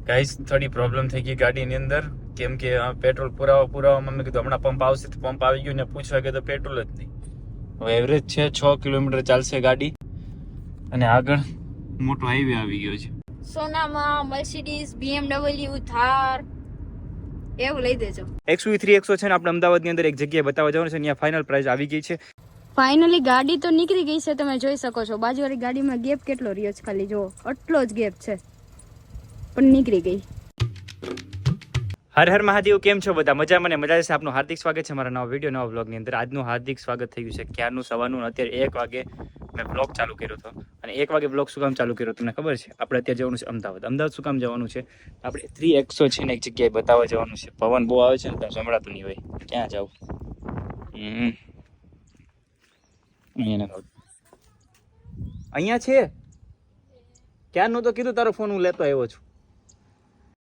Guys થોડી problem થઈ ગઈ ગાડીની અંદર, કેમ કે પેટ્રોલ પુરાવામાં મેં કીધું હમણાં પંપ આવશે તો પંપ આવી ગયું ને પૂછવા ગયો તો પેટ્રોલ જ નહીં. હવે એવરેજ છે 6 કિલોમીટર ચાલશે ગાડી અને આગળ મોટો હાઈવે આવી ગયો છે. સોનામાં મર્સિડીઝ, BMW, થાર એવું લઈ દેજો. XUV 300 છે ને આપણે અમદાવાદની અંદર એક જગ્યાએ બતાવવા જવાનું છે, ત્યાં ફાઇનલ પ્રાઇસ આવી ગઈ છે. ફાઇનલી ગાડી તો નીકળી ગઈ છે, તમે જોઈ શકો છો. બાજુવાળી ગાડીમાં ગેપ કેટલો રહ્યો છે, ખાલી જો આટલો જ ગેપ છે, પણ નીકળી ગઈ. હર હર મહાદેવ, કેમ છો બધા? મજામાં ને મજા છે. આપનું હાર્દિક સ્વાગત છે મારા નવા વિડીયો, નવા વ્લોગની અંદર. આજનું હાર્દિક સ્વાગત થયું છે ક્યારનું સવારનું. અત્યારે 1 વાગે મેં વ્લોગ ચાલુ કર્યો હતો અને 1 વાગે વ્લોગ શું કામ ચાલુ કર્યો તમને ખબર છે? આપણે અત્યારે જવાનું છે અમદાવાદ. અમદાવાદ શું કામ જવાનું છે? આપણે 300 છે ને એક જગ્યાએ બતાવવા જવાનું છે. પવન બહુ આવે છે ને ત્યાં સંભળાતું નહીં હોય. ક્યાં જાવ? અહીંયા છે. ક્યારનું તો કીધું તારો ફોન હું લેતો આવ્યો છું.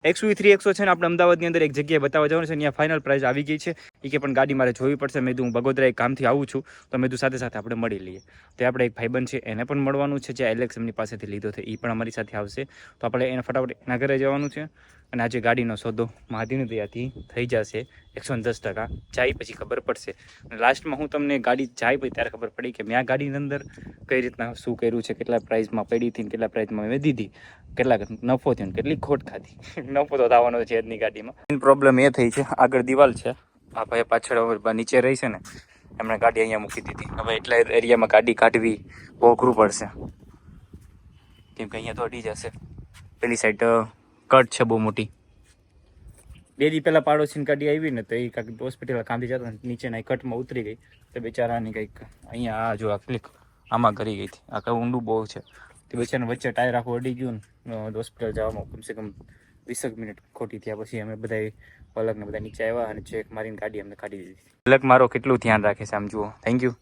XUV 300 છે ને આપણે અમદાવાદની અંદર એક જગ્યાએ બતાવવા જવાનું છે, ત્યાં ફાઇનલ પ્રાઇસ આવી ગઈ છે. એ કે પણ ગાડી મારે જોવી પડશે. મેં કીધું હું બગોદરા એક કામથી આવું છું તો મેં કીધું સાથે સાથે આપણે મળી લઈએ. તો આપણે એક ભાઈબંધ છે એને પણ મળવાનું છે, જે એલેક્સ એમની પાસેથી લીધો છે, એ પણ અમારી સાથે આવશે. તો આપણે એને ફટાફટ એના ઘરે જવાનું છે અને આજે ગાડીનો સોદો મહાદીની દયાથી થઈ જશે 110%. જાય પછી ખબર પડશે. અને લાસ્ટમાં હું તમને ગાડી જાય પછી ત્યારે ખબર પડી કે મેં આ ગાડીની અંદર કઈ રીતના શું કર્યું છે, કેટલા પ્રાઇસમાં પડી હતી, કેટલા પ્રાઇસમાં મેં દીધી, કેટલા નફો થયો, કેટલી ખોટ ખાધી. નફો તો થવાનો છે આજની ગાડીમાં. મેઇન પ્રોબ્લેમ એ થઈ છે, આગળ દિવાલ છે, આ ભાઈ પાછળ નીચે રહી છે ને એમણે ગાડી અહીંયા મૂકી દીધી. હવે એટલા એરિયામાં ગાડી કાઢવી બહુ અઘરું પડશે, કેમ કે અહીંયા તો અડી જશે. પેલી સાઈડ કટ છે બહુ મોટી. 2 દી પહેલાં પાડોશીની ગાડી આવી ને તો એ કાંઈક હોસ્પિટલ કાંધી જતા નીચેના કટમાં ઉતરી ગઈ તો બેચારાની કંઈક અહીંયા આ જો આ ક્લિક આમાં કરી ગઈ હતી. આ કંઈ ઊંડું બહુ છે. તે બેચારાને વચ્ચે ટાયર આખું અડી ગયું ને હોસ્પિટલ જવામાં કમસે કમ 20 મિનિટ ખોટી થયા. પછી અમે બધા પલકને બધા નીચે આવ્યા અને ચેક મારીને ગાડી અમને કાઢી દીધી. પલક મારો કેટલું ધ્યાન રાખે છે આમ જુઓ. Thank you.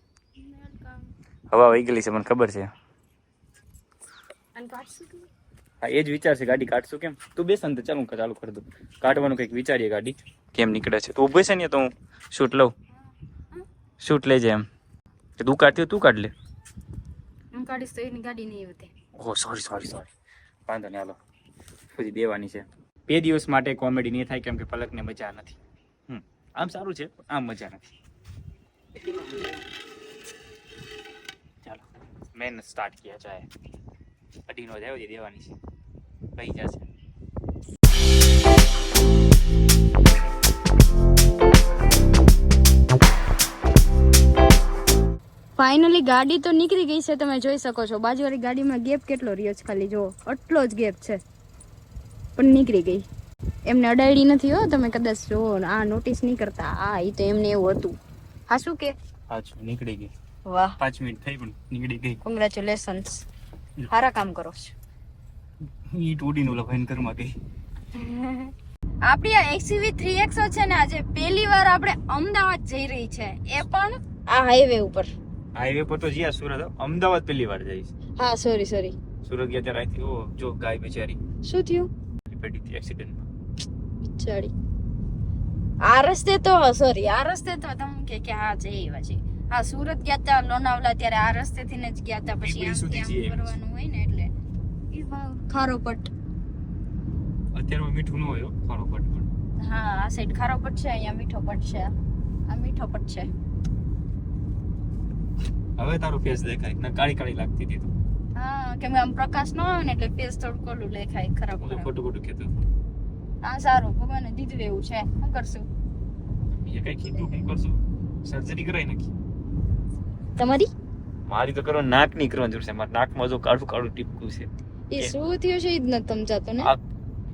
હવા વહી ગયેલી છે મને ખબર છે. હા એ જ વિચાર છે, ગાડી કાઢશું કેમ? તું બેસ ને તો ચાલુ કરી દઉં. કાઢવાનું કંઈક વિચારીએ ગાડી કેમ નીકળે છે. તું ઉભે છે ને તો હું શૂટ લઉં. શૂટ લઈ જાય એમ કે તું કાઢતી તું કાઢ લે. હું કાઢીશ તો એની ગાડી નહીં હોતી. ઓહ સોરી. વાંધો નહીં, હાલો સુધી દેવાની છે. 2 દિવસ માટે કોમેડી નહીં થાય કેમ કે પલકને મજા નથી. આમ સારું છે, આમ મજા નથી. ચાલો મેન સ્ટાર્ટ કિયા જાય. અઢીનો જાય દેવાની છે, કહી જશે. ફાઇનલી ગાડી તો નીકળી ગઈ છે, તમે જોઈ શકો છો. બાજુવાળી ગાડીમાં ગેપ કેટલો રહ્યો છે, ખાલી જો આટલો જ ગેપ છે, પણ નીકળી ગઈ. એમને અડાડી નથી હો, તમે કદાચ જો આ નોટિસ નહીં કરતા. આ એ તો એમને એવું હતું. હા શું કે નીકળી ગઈ. વાહ 5 મિનિટ થઈ પણ નીકળી ગઈ. કોંગ્રેચ્યુલેશન્સ, સારા કામ કરો છો. ઈ ટોડીનું લખાઈને ઘરમાં ગઈ. આપણી આ XUV 300 છે ને આજે પહેલી વાર આપણે અમદાવાદ જઈ રહી છે, એ પણ આ હાઈવે ઉપર. હાઈવે પર તો જ્યાં સુરત, અમદાવાદ પહેલી વાર જઈશ. હા સોરી સુરત ગયા ત્યારે અહીંથી ઓ જો ગાય બેચારી શું થયું? પડી હતી એક્સિડન્ટમાં. બિચારી આ રસ્તે તો તમે કે હા જઈ પછી હા સુરત ગયા તા લોનાવલા, ત્યારે આ રસ્તેથી ને જ ગયા તા. પછી આમ કરવાનું હોય ને એટલે ખારોપટ. અત્યારે મીઠું ન હોય ખારોપટ પણ. હા આ સાઈડ ખારોપટ છે, અહીંયા મીઠો પટ છે. આ મીઠો પટ છે. હવે તારો ફેસ દેખાય ને કાળી લાગતી હતી તો. હા કેમ કે આમ પ્રકાશ ન આવે ને એટલે ફેસ થોડું કોલું દેખાય. ખરાબ ખોટું કહેતો. હા સારું, ભગવાને દીધું એવું છે, શું કરશું? એ કઈ કીધું શું કરશું? સર્જરી કરાવી નાખી. તમારી મારી તો કરો નાક ની કરવાની જરૂર છે. મારા નાકમાં જો કાળું ટીપકું છે. એ શું થયું છે એ જ નથી સમજાતું ને.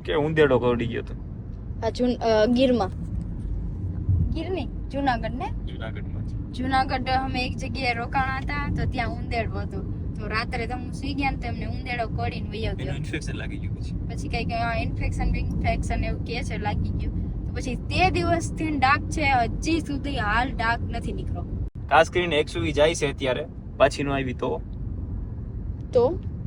કે ઉંદેડો કરડી ગયો તો. આ ગીરમાં. ગીરની જુનાગઢ ને? જુનાગઢ અમે એક જગ્યાએ રોકાણા હતા તો ત્યાં ઉંદેડો હતો. તો રાત્રે તો હું સુઈ ગયા ને તો એમને ઉંદેડો કડીને વયો ગયો. ઇન્ફેક્શન લાગી ગયું પછી કઈક ઇન્ફેક્શન એવું કે છે, લાગી ગયું. તો પછી તે દિવસથી ડાક છે, હજી સુધી હાલ ડાક નથી નીકળ્યો. ખાસ કરીને XUV જાય છે અત્યારે, પાછી નો આવી તો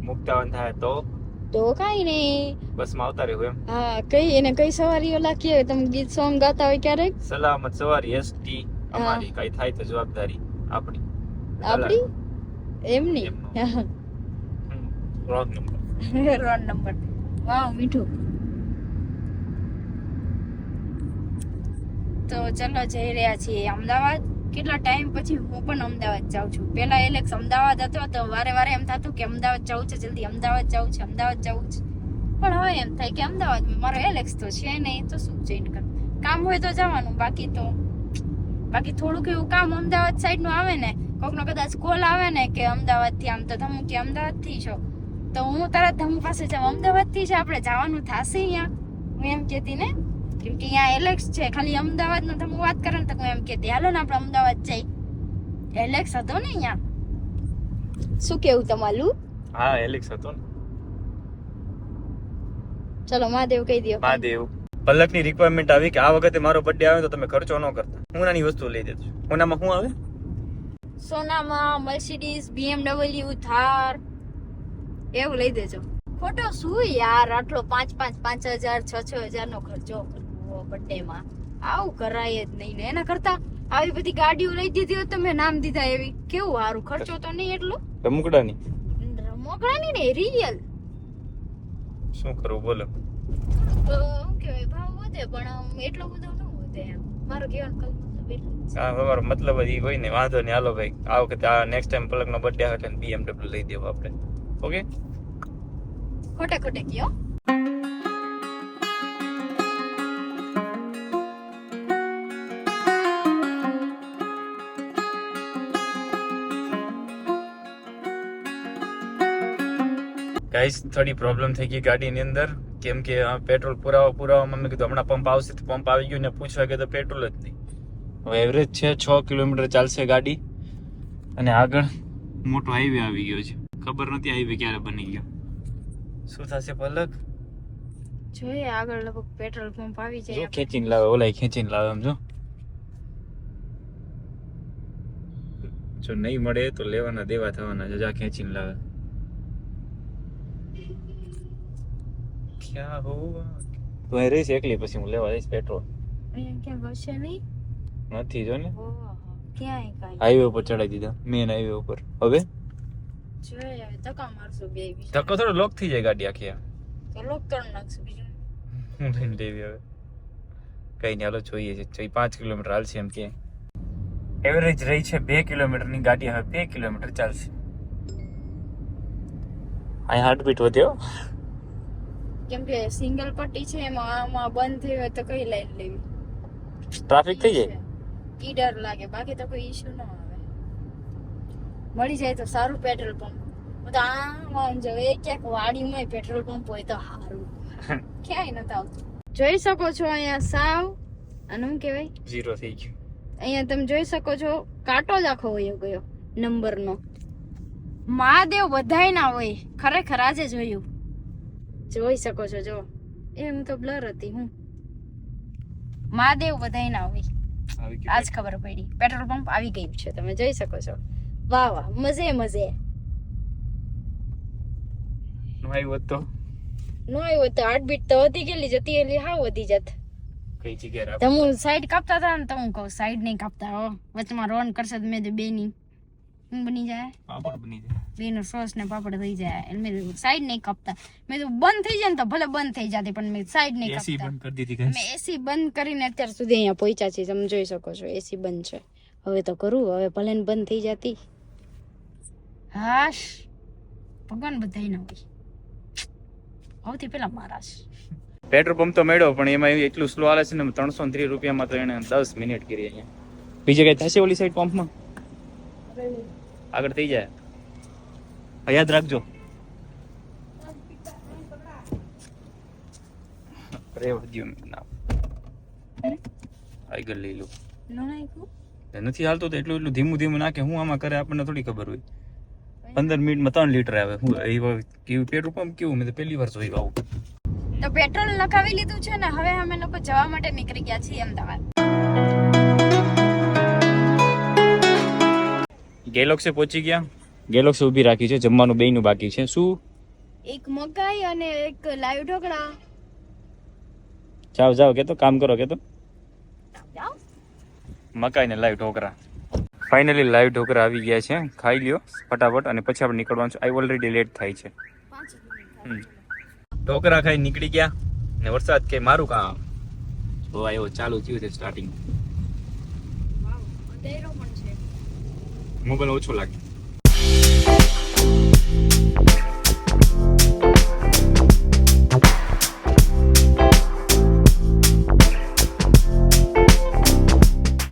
મુક્તાવન થાય તો કાઈ નહીં, બસ માં આવતા રહ્યો એમ. હા કઈ સવારીઓ લાગી તમે ગીત સોંગ ગાતા હોય ક્યારેક. સલામત સવારી ST અમારી, કઈ થાય તો જવાબદારી આપણી એમની. Wrong number. વાવ મીઠું. તો ચલો જઈ રહ્યા છીએ અમદાવાદ. કેટલા ટાઈમ પછી હું પણ અમદાવાદ જાઉં છું. પહેલા એલેક્સ અમદાવાદ હતો તો વારે વારે એમ થતું કે અમદાવાદ જવું છે, જલ્દી અમદાવાદ જવું છે, અમદાવાદ જવું છે. પણ હવે એમ થાય કે અમદાવાદમાં મારો એલેક્સ તો છે નહીં, તો શું જઈને કર, કામ હોય તો જવાનું, બાકી થોડુંક એવું કામ અમદાવાદ સાઈડ નું આવે ને, કોકનો કદાચ કોલ આવે ને કે અમદાવાદ થી આમ, તો ધમુ કે અમદાવાદ થી છો, તો હું તરત ધમુ પાસે જાઉં, અમદાવાદ થી છે, આપણે જવાનું થશે અહીંયા. હું એમ કહેતી ને, કેમ કે અહીંયા એલેક્સ છે, ખાલી અમદાવાદ નું ધમુ વાત કરે ને તો હું એમ કહેતી હાલો ને આપણે અમદાવાદ જઈ. એલેક્સ હતો ને અહીંયા. શું કેવું તમારું? હા એલેક્સ હતો ને. ચલો મહાદેવ કહી દો. મહાદેવ. પલકની રિક્વાયરમેન્ટ આવી કે આ વખતે મારો બર્થડે આવે તો તમે ખર્ચો ન કરતા, હું નાની વસ્તુ લઈ દેતો. સોનામાં શું આવે? સોનામાં મર્સિડીઝ, BMW, થાર એવું લઈ દેજો. ખોટો શું યાર, આટલો 5,000, 6,000 નો ખર્ચો કરવો બર્થડે માં, આવું કરાય જ નહીં ને. એના કરતા આવી બધી ગાડીઓ લઈ દીધી હોત તો મેં નામ દીધા એવી, કેવું સારું, ખર્ચો તો નહીં એટલો. રમકડાની રમકડાની ને રિયલ. શું કરવું બોલો? તો શું કહેવાય, ભાવ વધે પણ આમ એટલો બધો ન વધે એમ. મારો કહેવાનો મતલબ એટલું જ છે. હા તમારો મતલબ જ ઈ હોય ને, વાંધો નહીં. હાલો ભાઈ, આ વખતે આ નેક્સ્ટ ટાઈમ પલકનો બર્થડે આવે એટલે BMW લઈ દેવો આપણે. ઓકે, ખોટે ખોટે કયો. ગાઈસ થોડી પ્રોબ્લેમ થઈ ગઈ ગાડીની અંદર, કેમ કે પેટ્રોલ પુરાવામાં મેં કીધું હમણાં પંપ આવશે, તો પંપ આવી ગયું ને પૂછવા કે તો પેટ્રોલ જ નહીં. હવે એવરેજ છે 6 કિલોમીટર ચાલશે ગાડી, અને આગળ મોટો હાઈવે આવી ગયો છે. ખબર નથી હાઈવે ક્યારે બની ગયો. શું થશે પલક? જોઈએ આગળ લગભગ પેટ્રોલ પંપ આવી જો જાય. ખેંચીને લાવે, ઓલાય ખેંચીને લાવે એમ. જો નહીં મળે તો લેવાના દેવા થવાના છે. જા ખેંચીને લાવે. ક્યાં હોવા તું અહીં રહીશ એકલી, પછી હું લેવા જઈશ પેટ્રોલ. અહીંયા ક્યાંક હશે નહીં. નથી જો ને, ઓહો, ક્યાંય કાંઈ. હાઈવે ઉપર ચડાવી દીધા, મેન હાઈવે ઉપર. હવે જોઈએ હવે ધક્કા મારશું બે બી. ધક્કો થોડો લોક થઈ જાય ગાડી આખી. તો લોક કરી નાખશું બીજું. હું લઈને લેવી હવે. કઈ નહીં, હાલો જોઈએ છે. 5 કિલોમીટર હાલશે એમ કે. એવરેજ રહી છે 2 કિલોમીટરની ગાડી, હવે 2 કિલોમીટર ચાલશે. અહીં હાર્ટબીટ વધ્યો. કેમ કે સિંગલ પટ્ટી છે, એમાં આમાં બંધ થઈ હોય તો કઈ લાઈન લેવી? ટ્રાફિક થઈ જાય. ઈ ડર લાગે, બાકી તો કોઈ ઈશ્યુ ન આવે. મળી જાય તો સારું પેટ્રોલ પંપ. હું તો આમ જો ક્યાંક વાડીમાં પેટ્રોલ પંપ હોય તો સારું. ક્યાંય નથી આવતું. જોઈ શકો છો અહીંયા સાવ આનું શું કહેવાય, 0 થઈ ગયું. અહીંયા તમે જોઈ શકો છો કાંટો જ આખો વયો ગયો નંબરનો. મહાદેવ બધાય ના હોય, ખરેખર આજે જોયું. જોઈ શકો છો, જો એમ તો બ્લર હતી. હું મહાદેવ બધાય ના હોય, આજ ખબર પડી. પેટ્રોલ પંપ આવી ગયું છે, તમે જોઈ શકો છો. વાહ વાહ, મજે મજે. નો આવ્યો તો નો આવ્યો તો હાર્ટબીટ તો વધી ગયેલી જતી, એલી હાવ વધી જત. કઈ જગ્યાએ રાખ. તમે સાઈડ કાપતા હતા ને, તો હું કહું સાઈડ નહીં કાપતા હો, વચમાં રોન કરશે તો મેં બે ની શું બની જાય, પાપડ બની જાય. બે નો સોસ ને પાપડ થઈ જાય. એટલે મેં સાઈડ નહીં કાપતા. મેં તો બંધ થઈ જાય ને તો ભલે બંધ થઈ જતી, પણ મેં સાઈડ નહીં એસી કાપતા. બંધ કરી દીધી ગાઈસ. મેં એસી બંધ કરીને અત્યાર સુધી અહીંયા પહોંચ્યા છીએ. તમે જોઈ શકો છો એસી બંધ છે. હવે તો કરું, હવે ભલે ને બંધ થઈ જતી. હાશ, ભગવાન બધાય ના હોય. સૌથી પેલા મહારાજ. પેટ્રોલ પંપ તો મળ્યો, પણ એમાં એટલું સ્લો હાલે છે ને, 330 રૂપિયામાં તો એને 10 મિનિટ કરી અહીંયા. બીજે કઈ થશે ઓલી સાઈડ પંપમાં? આગળ થઈ જાય. યાદ રાખજો. આગળ લઈ લો. નથી હાલતો તો એટલું ધીમું ધીમું નાખે. હું આમાં કરે આપણને થોડી ખબર હોય. 15 મિનિટમાં 3 લીટર આવે. હું કેવું પેટ્રોલ પંપ કેવું, મેં તો પહેલી વાર જોયું આવું. તો પેટ્રોલ નખાવી લીધું છે ને, હવે અમે લોકો જવા માટે નીકળી ગયા છીએ અમદાવાદ. ગેલોક્સે પહોંચી ગયા. ગેલોક્સે ઊભી રાખી છે, જમવાનું બેયનું બાકી છે. શું? એક મકાઈ અને એક લાઈવ ઢોકળા. જાઓ જાઓ, કેતો કામ કરો, કેતો જાઓ. મકાઈ ને live dhokla. Finally live dhokla આવી ગયા છે. ખાઈ લ્યો ફટાફટ, અને પછી આપણે નીકળવાનું છે. આઈ ઓલરેડી લેટ થાય છે. ઢોકળા ખાઈ નીકળી ગયા ને વરસાદ કે મારું કામ. તો આવ્યો ચાલુ થયું છે સ્ટાર્ટિંગ. મોબાઈલ ઓછો લાગે.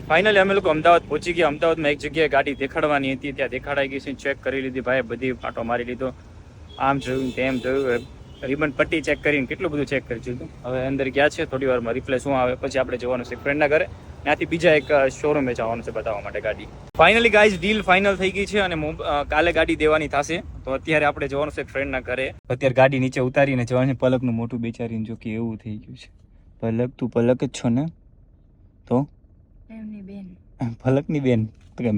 ફાઇનલી અમે લોકો અમદાવાદ પહોંચી ગયા. અમદાવાદમાં એક જગ્યાએ ગાડી દેખાડવાની હતી, ત્યાં દેખાડાઈ ગઈ છે. ચેક કરી લીધી ભાઈ, બધી પાટો મારી લીધો. આમ જોયું તેમ જોયું, રિબન પટ્ટી ચેક કરીને કેટલું બધું ચેક કરી દીધું. હવે અંદર ગયા છે, થોડી વારમાં રિપ્લે શું આવે પછી આપણે જવાનું છે ફ્રેન્ડના ઘરે. ત્યાંથી બીજા એક શોરૂમે જવાનું છે બતાવવા માટે ગાડી. ફાઇનલી ગાઈઝ ડીલ ફાઇનલ થઈ ગઈ છે અને કાલે ગાડી દેવાની થશે. તો અત્યારે આપણે જવાનું છે ફ્રેન્ડના ઘરે. અત્યારે ગાડી નીચે ઉતારીને જવાનું છે. પલકનું મોટું બેચારીને જો કે એવું થઈ ગયું છે. પલક તું પલક જ છો ને? તો એમની બેન, પલકની બેન તો કેમ?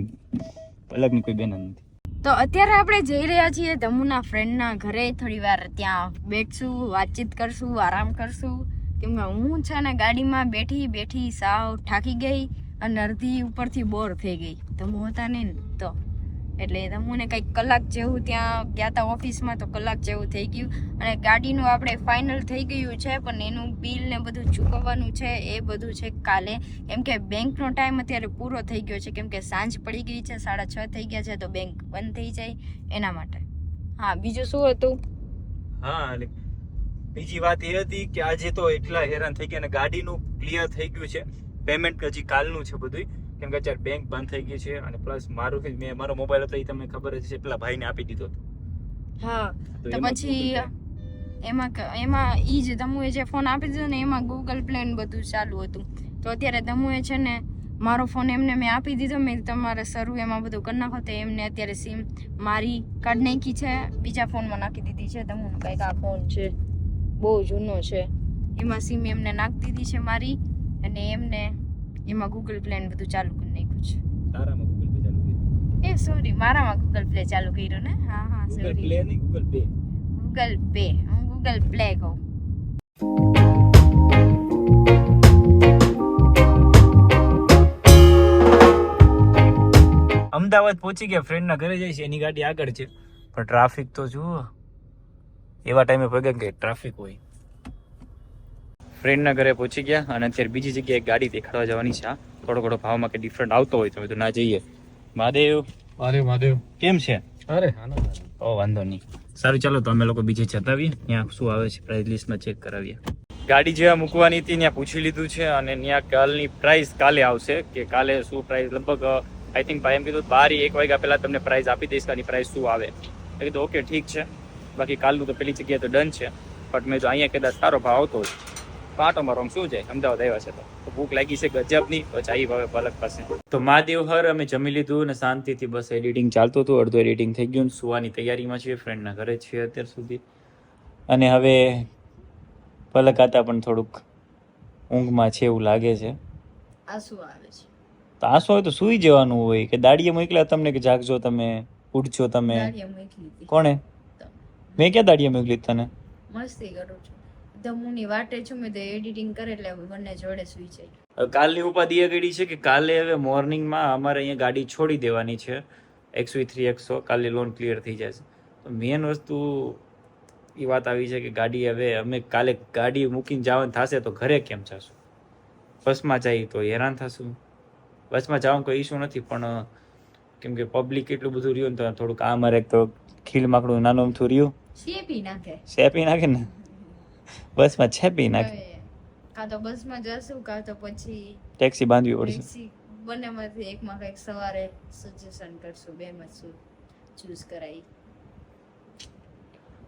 પલકની કોઈ બેન જ નથી. તો અત્યારે આપણે જઈ રહ્યા છીએ ધમુના ફ્રેન્ડના ઘરે. થોડી વાર ત્યાં બેઠશું, વાતચીત કરશું, આરામ કરશું. કેમ કે હું છે ને ગાડીમાં બેઠી બેઠી સાવ થાકી ગઈ અને અડધી ઉપરથી બોર થઈ ગઈ. ધમુ હતા ને તો એટલે ધમુને કંઈક કલાક જેવું ત્યાં ગયા હતા ઓફિસમાં, તો કલાક જેવું થઈ ગયું. અને ગાડીનું આપણે ફાઇનલ થઈ ગયું છે, પણ એનું બિલ ને બધું ચૂકવવાનું છે એ બધું છે કાલે. કેમ કે બેંકનો ટાઈમ અત્યારે પૂરો થઈ ગયો છે, કેમ કે સાંજ પડી ગઈ છે, 6:30 થઈ ગયા છે, તો બેંક બંધ થઈ જાય એના માટે. હા, બીજું શું હતું? હા, બીજી વાત એ હતી કે આજે તો એટલા હેરાન થઈ ગયા અને ગાડીનું ક્લિયર થઈ ગયું છે. પેમેન્ટ હજી કાલનું છે બધું, કેમ કે અત્યારે બેંક બંધ થઈ ગઈ છે. અને પ્લસ મારો મોબાઈલ હતો એ તમને ખબર જ છે, પેલા ભાઈને આપી દીધો હતો. હા, તો પછી એમાં ઈ જ ધમુએ જે ફોન આપી દીધો ને એમાં ગૂગલ પ્લે ને બધું ચાલુ હતું. તો અત્યારે ધમુએ છે ને મારો ફોન એમને મેં આપી દીધો. મેં તમારે શરૂ એમાં બધું કરી નાખો. તો એમને અત્યારે સિમ મારી કાઢી નાખી છે, બીજા ફોનમાં નાખી દીધી છે. ધમુનો કંઈક આ ફોન છે, બહુ જૂનો છે, એમાં સિમ એમને નાખી દીધી છે મારી. અને એમને એમાં ગૂગલ પ્લે ને બધું ચાલુ કરી નાખ્યું છે. તારામાં ગૂગલ પે ચાલુ કર્યું? એ સોરી, મારામાં ગૂગલ પ્લે ચાલુ કર્યું ને. હા હા, ગૂગલ સોરી, પ્લે નહીં ગૂગલ પે. ગૂગલ પે, હું ગૂગલ પ્લે કહું. અમદાવાદ પહોંચી ગયા, ફ્રેન્ડના ઘરે જાય છે. એની ગાડી આગળ છે, પણ ટ્રાફિક તો જુઓ. એવા ટાઈમે ભેગા કે ટ્રાફિક હોય. ફ્રેન્ડના ઘરે પહોંચી ગયા અને અત્યારે બીજી જગ્યાએ ગાડી દેખાડવા જવાની છે. થોડો ઘણો ભાવમાં કે ડિફરન્ટ આવતો હોય તો ના જઈએ. મહાદેવ, અરે મહાદેવ, કેમ છે? અરે ઓ વાંધો નહીં. સારું, ચાલો તો અમે લોકો બીજે જતા આવીએ. ત્યાં શું આવે છે પ્રાઇસ લિસ્ટમાં ચેક કરાવીએ. ગાડી જ્યાં મૂકવાની હતી ત્યાં પૂછી લીધું છે અને ત્યાં કાલની પ્રાઇસ કાલે આવશે કે કાલે શું પ્રાઇસ. લગભગ આઈ થિંક ભાઈ એમ કીધું 12-1 વાગ્યા પહેલા તમને પ્રાઇસ આપી દઈશ. આની પ્રાઇસ શું આવે. મેં કીધું ઓકે ઠીક છે. બાકી કાલનું તો પેલી જગ્યાએ તો ડન છે, બટ મેં જો અહીંયા કદાચ સારો ભાવ આવતો હોય પાટો મારો શું જાય. અમદાવાદ આવ્યા છે તો ભૂખ લાગી છે ગજબની. પછી આવી ભાવે પલક પાસે. તો મહાદેવ હર અમે જમી લીધું અને શાંતિથી બસ એડિટિંગ ચાલતું હતું. અડધું એડિટિંગ થઈ ગયું. સુવાની તૈયારીમાં છીએ, ફ્રેન્ડના ઘરે છીએ અત્યાર સુધી. અને હવે પલક આતા પણ થોડુંક ઊંઘમાં છે એવું લાગે છે. આંસુ આવે છે. તો આંસુ હોય તો સૂઈ જવાનું હોય કે દાડીએ મોકલ્યા તમને કે જાગજો તમે, ઉઠજો તમે? ગાડીએ મોકલી હતી. કોણે? મેં ક્યાં દાડીએ મોકલી તને? મસ્તી કરું છું. ધમુની વાટે છું મેં, તો એડિટિંગ કરે એટલે બંને જોડે સુઈ જાય. હવે કાલની ઉપાધિ એ ગઈ છે કે કાલે હવે મોર્નિંગમાં અમારે અહીંયા ગાડી છોડી દેવાની છે. XV3 100 કાલે લોન ક્લિયર થઈ જશે. તો મેન વસ્તુ એ વાત આવી છે કે ગાડી હવે અમે કાલે ગાડી મૂકીને જવાનું થશે તો ઘરે કેમ જશું? બસમાં જઈએ તો હેરાન થશું. બસમાં જવાનું કોઈ ઇસ્યુ નથી, પણ કેમ કે પબ્લિક એટલું બધું રહ્યું ને તો થોડુંક આ મારે તો ખીલ માકડું નાનું અમથું રહ્યું શેપી નાખે. શેપી નાખે ને, બસમાં છેપી નાખે. કાં તો બસમાં જશું કાં તો પછી ટેક્સી બાંધવી પડશે. ટેક્સી, બંનેમાંથી એકમાં કંઈક સવારે સજેશન કરશું, બેમાંથી ચૂઝ કરાવી.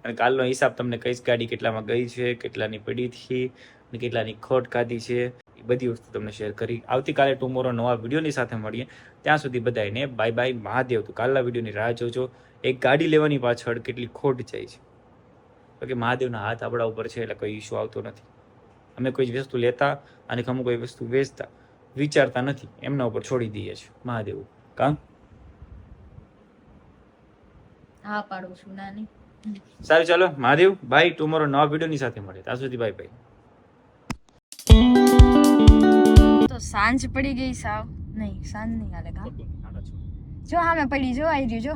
અને કાલનો હિસાબ તમને કઈશ ગાડી કેટલામાં ગઈ છે, કેટલાની પડી હતી અને કેટલાની ખોટ ખાધી છે, એ બધી વસ્તુ તમને શેર કરી. આવતીકાલે ટુમોરો નવા વિડીયોની સાથે મળીએ. ત્યાં સુધી બધાને બાય બાય, મહાદેવ. તો કાલના વિડીયોની રાહ જોજો. એક ગાડી લેવાની પાછળ કેટલી ખોટ જાય છે, તો કે મહાદેવના હાથ આપણા ઉપર છે એટલે કોઈ ઇસ્યુ આવતો નથી. અમે કોઈ વસ્તુ લેતા અને અમુક કોઈ વસ્તુ વેચતા વિચારતા નથી, એમના ઉપર છોડી દઈએ છીએ મહાદેવ. કામ હા પાડું છું નાની. સારું, ચાલો મહાદેવ, બાય. ટુમોરો નવા વિડીયોની સાથે મળે. ત્યાં સુધી બાય બાય. તો સાંજ પડી ગઈ સાવ. નહીં, સાંજ નહીં હાલે. જો હા મેં પડી, જો આવી રહ્યું જો.